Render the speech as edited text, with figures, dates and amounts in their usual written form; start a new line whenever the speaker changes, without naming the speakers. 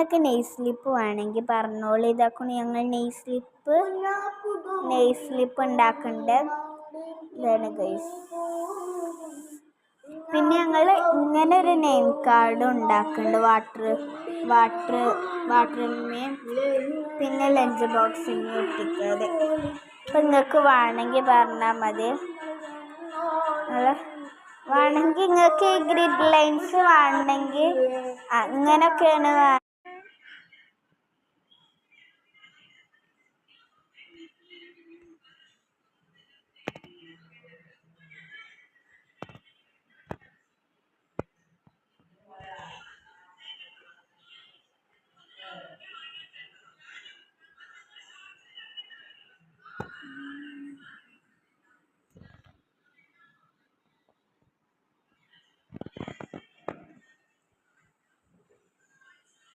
നിങ്ങൾക്ക് നെയ് സ്ലിപ്പ് വേണമെങ്കിൽ പറഞ്ഞോളൂ. ഇതാക്കണം ഞങ്ങൾ നെയ് സ്ലിപ്പ് ഉണ്ടാക്കുന്നുണ്ട്. ഇതാണ് ഗൈസ്. പിന്നെ ഞങ്ങൾ ഇങ്ങനെ ഒരു നെയിം കാർഡ് ഉണ്ടാക്കുന്നുണ്ട്. വാട്ടറിന്മേയും പിന്നെ ലഞ്ച് ബോക്സിന് ഒട്ടിക്കാതെ. അപ്പം നിങ്ങൾക്ക് വേണമെങ്കിൽ പറഞ്ഞാൽ മതി. വേണമെങ്കിൽ നിങ്ങൾക്ക് ഈ ഗ്രിഡ് ലൈൻസ് വേണമെങ്കിൽ അങ്ങനെയൊക്കെയാണ്